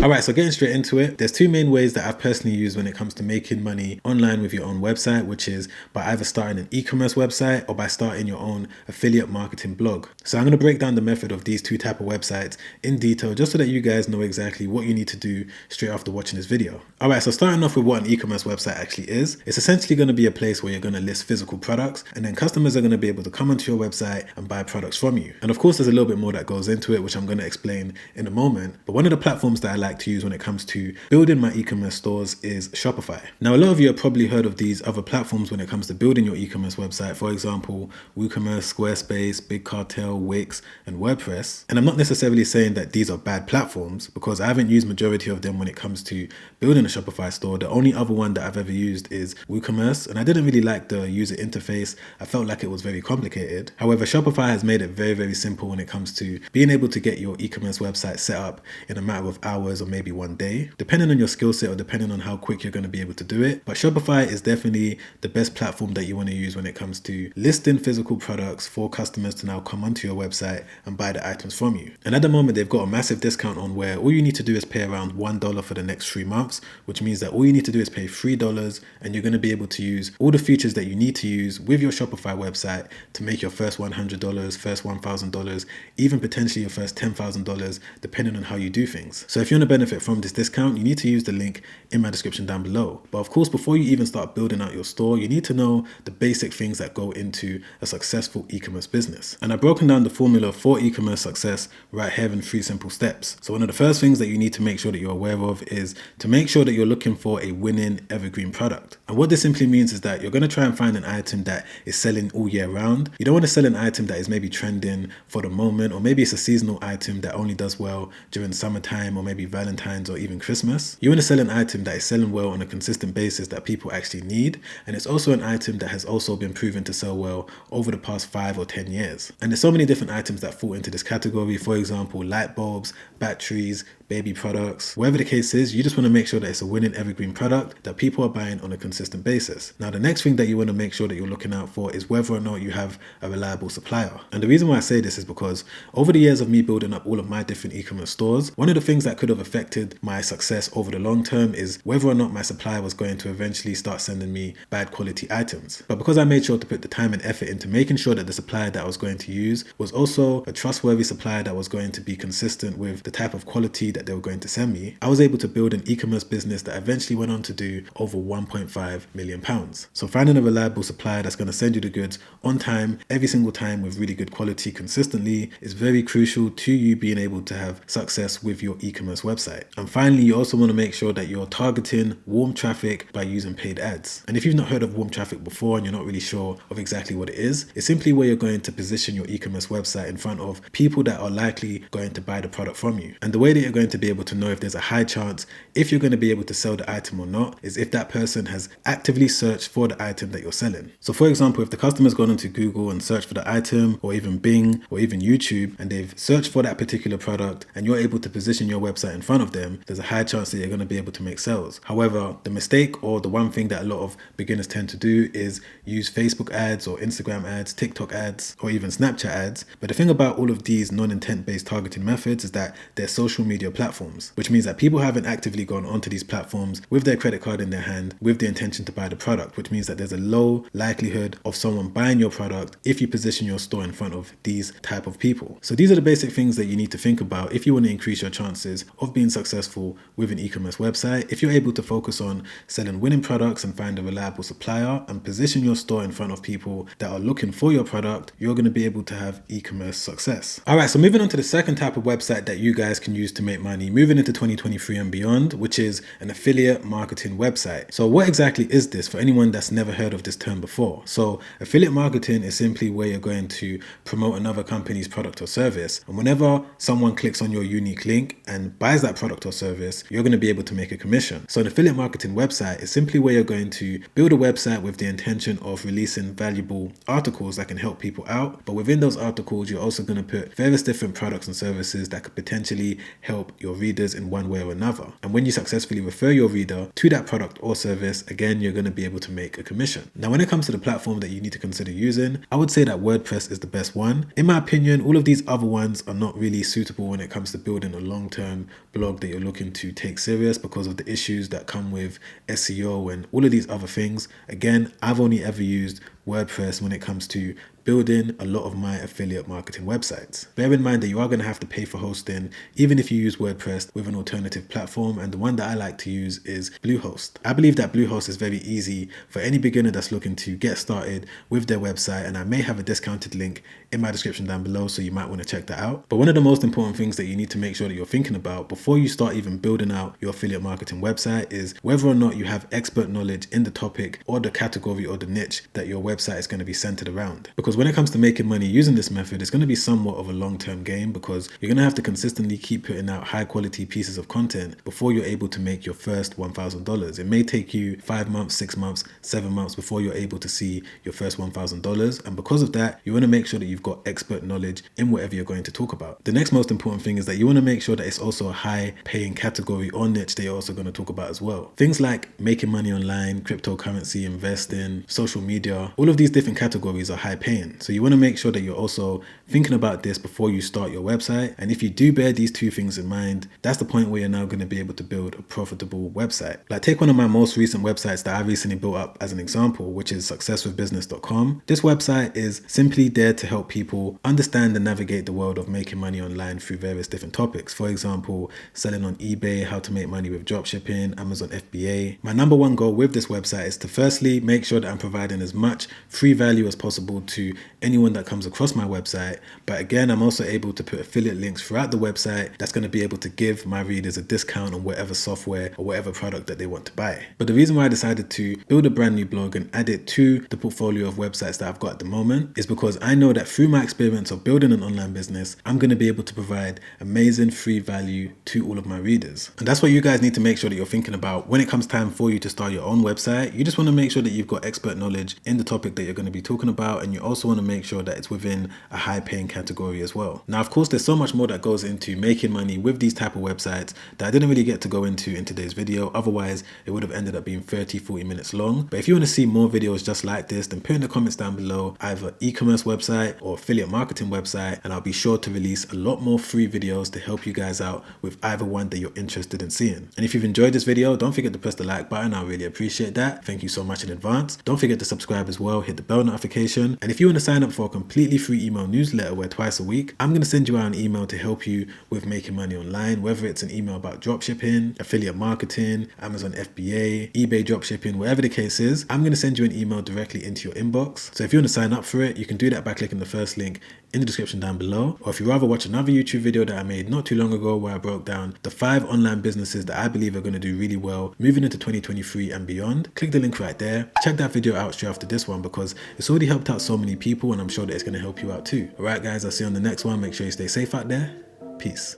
Alright, so getting straight into it, there's two main ways that I've personally used when it comes to making money online with your own website, which is by either starting an e-commerce website or by starting your own affiliate marketing blog. So I'm going to break down the method of these two type of websites in detail just so that you guys know exactly what you need to do straight after watching this video. Alright, so starting off with what an e-commerce website actually is, it's essentially going to be a place where you're going to list physical products and then customers are going to be able to come onto your website and buy products from you. And of course, there's a little bit more that goes into it, which I'm going to explain in a moment. But one of the platforms that I like to use when it comes to building my e-commerce stores is Shopify. Now, a lot of you have probably heard of these other platforms when it comes to building your e-commerce website. For example, WooCommerce, Squarespace, Big Cartel, Wix, and WordPress. And I'm not necessarily saying that these are bad platforms because I haven't used majority of them when it comes to building a Shopify store. The only other one that I've ever used is WooCommerce, and I didn't really like the user interface. I felt like it was very complicated. However, Shopify has made it very, very simple when it comes to being able to get your e-commerce website set up in a matter of hours or maybe one day, depending on your skill set or depending on how quick you're going to be able to do it. But Shopify is definitely the best platform that you want to use when it comes to listing physical products for customers to now come onto your website and buy the items from you. And at the moment, they've got a massive discount on where all you need to do is pay around $1 for the next 3 months, which means that all you need to do is pay $3 and you're going to be able to use all the features that you need to use with your Shopify website to make your first $100, first $1,000, even potentially your first $10,000, depending on how you do things. So if you want to benefit from this discount, you need to use the link in my description down below. But of course, before you even start building out your store, you need to know the basic things that go into a successful e-commerce business. And I've broken down the formula for e-commerce success right here in 3 simple steps. So one of the first things that you need to make sure that you're aware of is to make sure that you're looking for a winning evergreen product. And what this simply means is that you're going to try and find an item that is selling all year round. You don't want to sell an item that is maybe trending for the moment, or maybe it's a seasonal item that only does well during summertime or maybe Valentine's or even Christmas. You want to sell an item that is selling well on a consistent basis that people actually need, and it's also an item that has also been proven to sell well over the past 5 or 10 years. And there's so many different items that fall into this category. For example, light bulbs, batteries, baby products, whatever the case is, you just want to make sure that it's a winning evergreen product that people are buying on a consistent basis. Now, the next thing that you want to make sure that you're looking out for is whether or not you have a reliable supplier. And the reason why I say this is because over the years of me building up all of my different e-commerce stores, one of the things that could have affected my success over the long term is whether or not my supplier was going to eventually start sending me bad quality items. But because I made sure to put the time and effort into making sure that the supplier that I was going to use was also a trustworthy supplier that was going to be consistent with the type of quality that they were going to send me, I was able to build an e-commerce business that eventually went on to do over £1.5 million. So finding a reliable supplier that's going to send you the goods on time, every single time with really good quality consistently is very crucial to you being able to have success with your e-commerce website. And finally, you also want to make sure that you're targeting warm traffic by using paid ads. And if you've not heard of warm traffic before and you're not really sure of exactly what it is, it's simply where you're going to position your e-commerce website in front of people that are likely going to buy the product from you. And the way that you're going to be able to know if there's a high chance if you're going to be able to sell the item or not is if that person has actively searched for the item that you're selling. So for example, if the customer's gone onto Google and searched for the item, or even Bing or even YouTube, and they've searched for that particular product and you're able to position your website in front of them, there's a high chance that you're going to be able to make sales. However, the mistake or the one thing that a lot of beginners tend to do is use Facebook ads or Instagram ads, TikTok ads, or even Snapchat ads. But the thing about all of these non-intent based targeting methods is that they're social media platforms, which means that people haven't actively gone onto these platforms with their credit card in their hand with the intention to buy the product, which means that there's a low likelihood of someone buying your product if you position your store in front of these type of people. So these are the basic things that you need to think about if you want to increase your chances of being successful with an e-commerce website. If you're able to focus on selling winning products and find a reliable supplier and position your store in front of people that are looking for your product, you're going to be able to have e-commerce success. All right, so moving on to the second type of website that you guys can use to make money moving into 2023 and beyond, which is an affiliate marketing website. So what exactly is this for anyone that's never heard of this term before? So affiliate marketing is simply where you're going to promote another company's product or service, and whenever someone clicks on your unique link and buys that product or service, you're going to be able to make a commission. So an affiliate marketing website is simply where you're going to build a website with the intention of releasing valuable articles that can help people out, but within those articles you're also going to put various different products and services that could potentially help your readers in one way or another. And when you successfully refer your reader to that product or service, again, you're going to be able to make a commission. Now, when it comes to the platform that you need to consider using, I would say that WordPress is the best one. In my opinion, all of these other ones are not really suitable when it comes to building a long-term blog that you're looking to take serious because of the issues that come with SEO and all of these other things. Again, I've only ever used WordPress when it comes to building a lot of my affiliate marketing websites. Bear in mind that you are going to have to pay for hosting even if you use WordPress with an alternative platform, and the one that I like to use is Bluehost. I believe that Bluehost is very easy for any beginner that's looking to get started with their website, and I may have a discounted link in my description down below, so you might want to check that out. But one of the most important things that you need to make sure that you're thinking about before you start even building out your affiliate marketing website is whether or not you have expert knowledge in the topic or the category or the niche that your website is going to be centered around. Because when it comes to making money using this method, it's going to be somewhat of a long-term game, because you're going to have to consistently keep putting out high quality pieces of content before you're able to make your first $1,000. It may take you 5 months, 6 months, 7 months before you're able to see your first $1,000. And because of that, you want to make sure that you've got expert knowledge in whatever you're going to talk about. The next most important thing is that you want to make sure that it's also a high paying category or niche that you're also going to talk about as well. Things like making money online, cryptocurrency, investing, social media, all of these different categories are high paying. So you want to make sure that you're also thinking about this before you start your website. And if you do bear these two things in mind, that's the point where you're now going to be able to build a profitable website. Like, take one of my most recent websites that I recently built up as an example, which is successwithbusiness.com. This website is simply there to help people understand and navigate the world of making money online through various different topics. For example, selling on eBay, how to make money with dropshipping, Amazon FBA. My number one goal with this website is to firstly make sure that I'm providing as much free value as possible to anyone that comes across my website. But again, I'm also able to put affiliate links throughout the website that's going to be able to give my readers a discount on whatever software or whatever product that they want to buy. But the reason why I decided to build a brand new blog and add it to the portfolio of websites that I've got at the moment is because I know that through my experience of building an online business, I'm going to be able to provide amazing free value to all of my readers. And that's what you guys need to make sure that you're thinking about when it comes time for you to start your own website. You just want to make sure that you've got expert knowledge in the topic that you're going to be talking about, and you also want to make sure that it's within a high paying category as well. Now, of course, there's so much more that goes into making money with these type of websites that I didn't really get to go into in today's video. Otherwise, it would have ended up being 30-40 minutes long. But if you want to see more videos just like this, then put in the comments down below either e-commerce website or affiliate marketing website, and I'll be sure to release a lot more free videos to help you guys out with either one that you're interested in seeing. And if you've enjoyed this video, don't forget to press the like button. I really appreciate that. Thank you so much in advance. Don't forget to subscribe as well, hit the bell notification. And if you want to sign up for a completely free email newsletter where twice a week I'm going to send you out an email to help you with making money online, whether it's an email about dropshipping, affiliate marketing, Amazon FBA, eBay dropshipping, whatever the case is, I'm going to send you an email directly into your inbox. So if you want to sign up for it, you can do that by clicking the first link in the description down below. Or if you rather watch another YouTube video that I made not too long ago where I broke down the 5 online businesses that I believe are going to do really well moving into 2023 and beyond, click the link right there. Check that video out straight after this one because it's already helped out so many people, and I'm sure that it's going to help you out too. Alright guys, I'll see you on the next one. Make sure you stay safe out there. Peace.